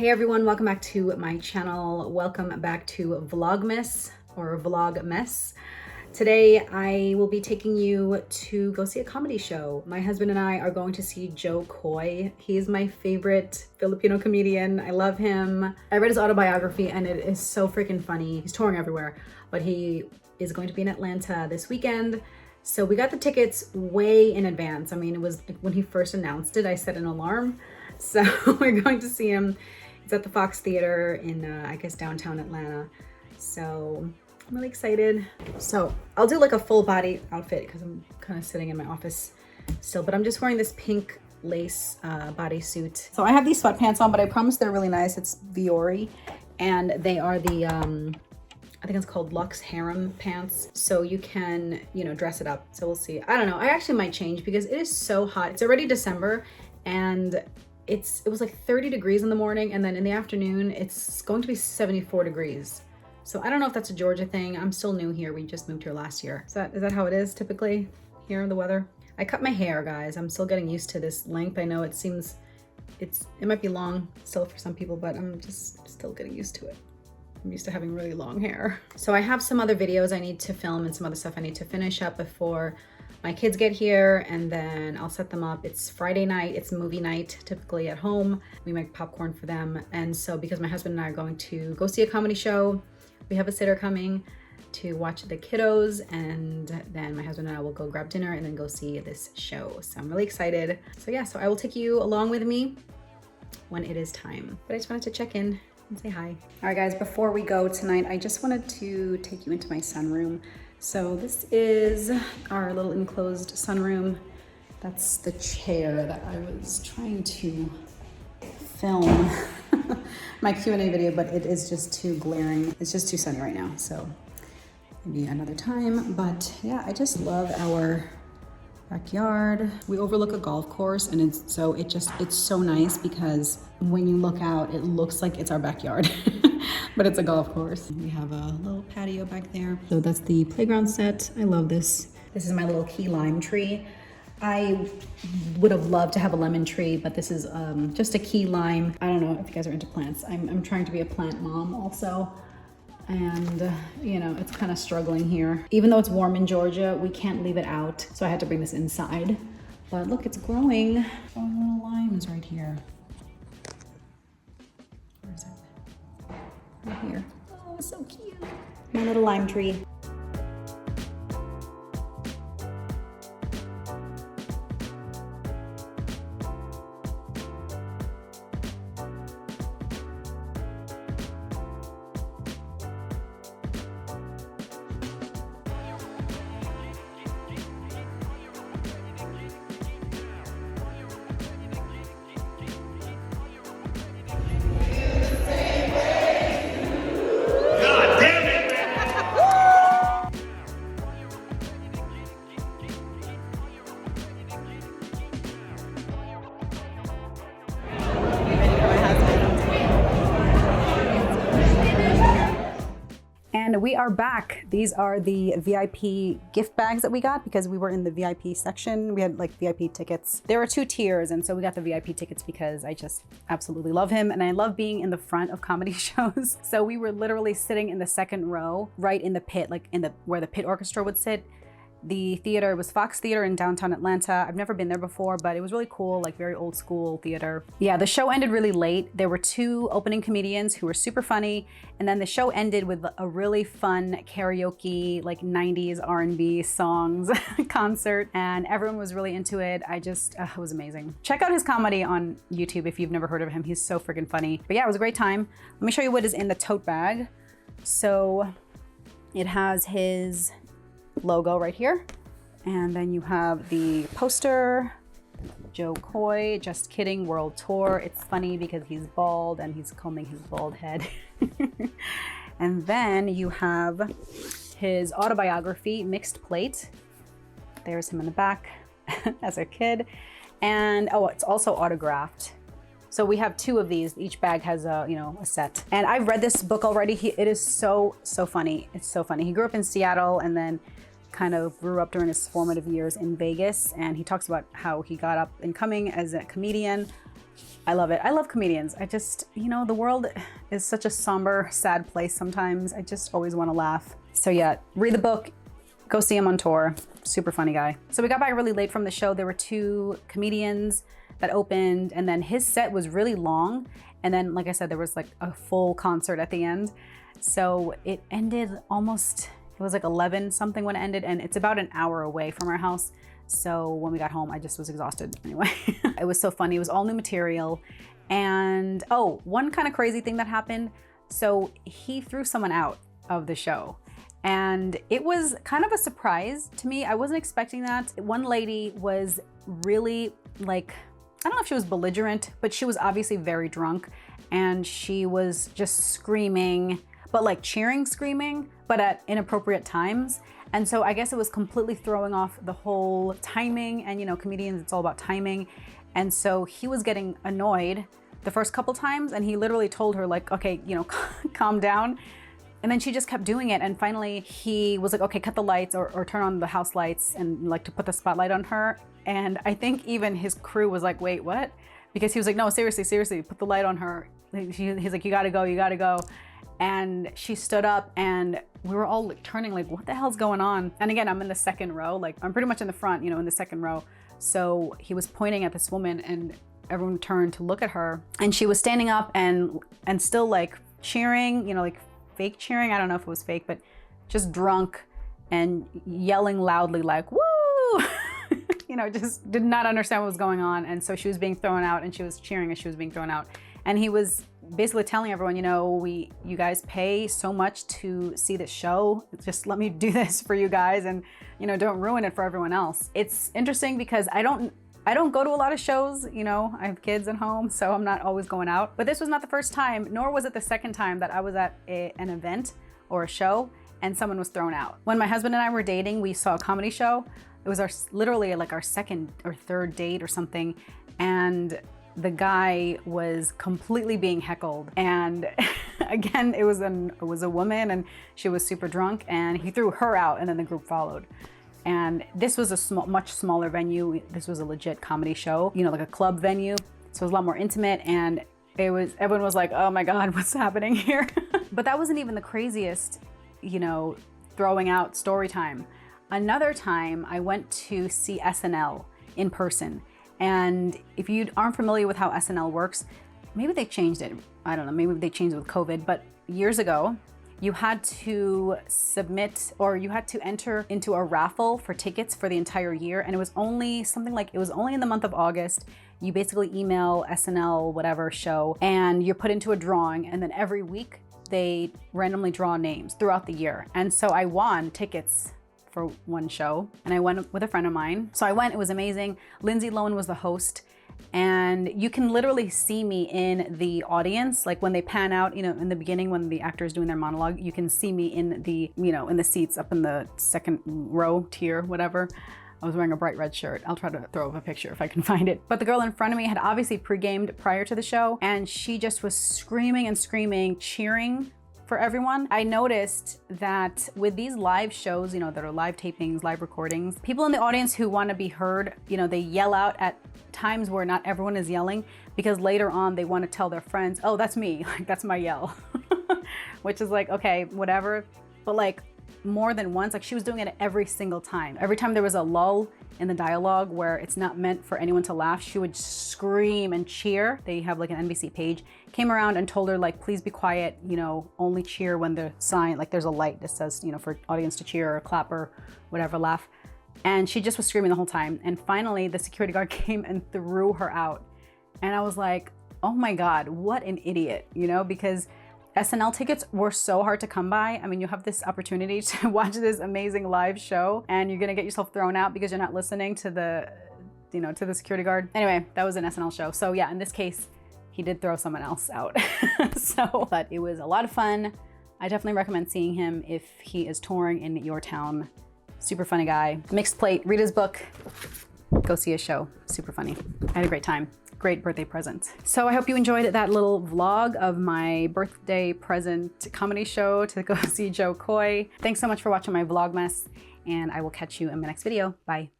Hey everyone, welcome back to my channel. Welcome back to Vlogmess or Vlogmess. Today I will be taking you to go see a comedy show. My husband and I are going to see Joe Coy. He's my favorite Filipino comedian. I love him. I read his autobiography and it is so freaking funny. He's touring everywhere, but he is going to be in Atlanta this weekend. So we got the tickets way in advance. I mean, it was when he first announced it, I set an alarm. So we're going to see him. It's at the Fox Theater in, I guess, downtown Atlanta. So I'm really excited. So I'll do like a full body outfit because I'm kind of sitting in my office still, but I'm just wearing this pink lace bodysuit. So I have these sweatpants on, but I promise they're really nice. It's Viore, and they are the, I think it's called Luxe Harem pants. So you can, you know, dress it up. So we'll see. I don't know. I actually might change because it is so hot. It's already December and it was like 30 degrees in the morning, and then in the afternoon it's going to be 74 degrees. So I don't know if that's a Georgia thing. I'm still new here. We just moved here last year. Is that how it is typically here in the weather? I cut my hair, guys. I'm still getting used to this length. I know it might be long still for some people, but I'm just still getting used to it. I'm used to having really long hair. So I have some other videos I need to film and some other stuff I need to finish up before my kids get here, and then I'll set them up. It's Friday night, it's movie night, typically at home. We make popcorn for them. And so because my husband and I are going to go see a comedy show, we have a sitter coming to watch the kiddos, and then my husband and I will go grab dinner and then go see this show. So I'm really excited. So yeah, so I will take you along with me when it is time. But I just wanted to check in and say hi. All right guys, before we go tonight, I just wanted to take you into my sunroom. So this is our little enclosed sunroom. That's the chair that I was trying to film my Q&A video, but it is just too glaring. It's just too sunny right now, so maybe another time. But yeah, I just love our backyard. We overlook a golf course, and it's so nice because when you look out, it looks like it's our backyard. But it's a golf course. We have a little patio back there. So that's the playground set. I love this. This is my little key lime tree. I would have loved to have a lemon tree, but this is just a key lime. I don't know if you guys are into plants. I'm trying to be a plant mom also. And you know, it's kind of struggling here. Even though it's warm in Georgia, we can't leave it out. So I had to bring this inside. But look, it's growing. Oh, little limes right here. Where is it? Right here. Oh, it's so cute. My little lime tree. And we are back. These are the VIP gift bags that we got because we were in the VIP section. We had like VIP tickets. There are 2 tiers, and so we got the VIP tickets because I just absolutely love him, and I love being in the front of comedy shows. So we were literally sitting in the second row, right in the pit, like where the pit orchestra would sit. The theater was Fox Theater in downtown Atlanta. I've never been there before, but it was really cool, like very old school theater. Yeah, the show ended really late. There were 2 opening comedians who were super funny, and then the show ended with a really fun karaoke, like 90s R&B songs concert, and everyone was really into it. It was amazing. Check out his comedy on YouTube if you've never heard of him. He's so freaking funny. But yeah, it was a great time. Let me show you what is in the tote bag. So it has his logo right here, and then you have the poster, Joe Coy, Just Kidding World Tour. It's funny because he's bald and he's combing his bald head. And then you have his autobiography, Mixed Plate. There's him in the back as a kid, and oh, it's also autographed. So we have 2 of these. Each bag has a set. And I've read this book already. It is so funny. It's so funny. He grew up in Seattle and then kind of grew up during his formative years in Vegas, and he talks about how he got up and coming as a comedian. I love it. I love comedians. I just, you know, the world is such a somber, sad place sometimes. I just always want to laugh. So yeah, read the book, go see him on tour. Super funny guy. So we got back really late from the show. There were 2 comedians that opened, and then his set was really long. And then, like I said, there was like a full concert at the end. So it ended almost, it was like 11 something when it ended, and it's about an hour away from our house. So when we got home, I just was exhausted anyway. It was so funny. It was all new material. And oh, one kind of crazy thing that happened. So he threw someone out of the show. And it was kind of a surprise to me. I wasn't expecting that. One lady was really like, I don't know if she was belligerent, but she was obviously very drunk. And she was just screaming, but like cheering, screaming, but at inappropriate times. And so I guess it was completely throwing off the whole timing, and you know, comedians, it's all about timing. And so he was getting annoyed the first couple times, and he literally told her like, okay, you know, calm down. And then she just kept doing it. And finally he was like, okay, cut the lights or turn on the house lights, and like to put the spotlight on her. And I think even his crew was like, wait, what? Because he was like, no, seriously, put the light on her. He's like, you gotta go. And she stood up, and we were all like turning like, what the hell's going on? And again, I'm in the second row, like I'm pretty much in the front, you know, in the second row. So he was pointing at this woman, and everyone turned to look at her, and she was standing up and still like cheering, you know, like fake cheering. I don't know if it was fake, but just drunk and yelling loudly like, woo! You know, just did not understand what was going on. And so she was being thrown out, and she was cheering as she was being thrown out. And he was basically telling everyone, you know, you guys pay so much to see this show. Just let me do this for you guys, and, you know, don't ruin it for everyone else. It's interesting because I don't go to a lot of shows, you know, I have kids at home, so I'm not always going out. But this was not the first time, nor was it the second time that I was at an event or a show and someone was thrown out. When my husband and I were dating, we saw a comedy show. It was literally like our second or third date or something. And the guy was completely being heckled. And again, it was a woman, and she was super drunk, and he threw her out, and then the group followed. And this was a much smaller venue. This was a legit comedy show, you know, like a club venue. So it was a lot more intimate, and everyone was like, oh my God, what's happening here? But that wasn't even the craziest, you know, throwing out story time. Another time I went to see SNL in person. And if you aren't familiar with how SNL works, maybe they changed it. I don't know, maybe they changed it with COVID, but years ago, you had to submit, or you had to enter into a raffle for tickets for the entire year. And it was only something like, it was only in the month of August. You basically email SNL, whatever show, and you're put into a drawing. And then every week they randomly draw names throughout the year. And so I won tickets for one show, and I went with a friend of mine. So I went, it was amazing. Lindsay Lohan was the host, and you can literally see me in the audience. Like when they pan out, you know, in the beginning, when the actor is doing their monologue, you can see me in the, you know, in the seats up in the second row tier, whatever. I was wearing a bright red shirt. I'll try to throw up a picture if I can find it. But the girl in front of me had obviously pre-gamed prior to the show, and she just was screaming and screaming, cheering for everyone. I noticed that with these live shows, you know, that are live tapings, live recordings, people in the audience who want to be heard, you know, they yell out at times where not everyone is yelling, because later on they want to tell their friends, oh, that's me, like that's my yell. Which is like, okay, whatever. But like more than once, like she was doing it every single time. Every time there was a lull in the dialogue where it's not meant for anyone to laugh, she would scream and cheer. They have like an NBC page, came around and told her like, please be quiet, you know, only cheer when the sign, like there's a light that says, you know, for audience to cheer or clap or whatever, laugh. And she just was screaming the whole time. And finally the security guard came and threw her out. And I was like, oh my God, what an idiot, you know, because SNL tickets were so hard to come by. I mean, you have this opportunity to watch this amazing live show, and you're gonna get yourself thrown out because you're not listening to the, you know, to the security guard. Anyway, that was an SNL show. So yeah, in this case, he did throw someone else out. So, but it was a lot of fun. I definitely recommend seeing him if he is touring in your town. Super funny guy. Mixed Plate, read his book, go see his show. Super funny. I had a great time. Great birthday present. So I hope you enjoyed that little vlog of my birthday present comedy show to go see Joe Coy. Thanks so much for watching my Vlogmas, and I will catch you in my next video. Bye.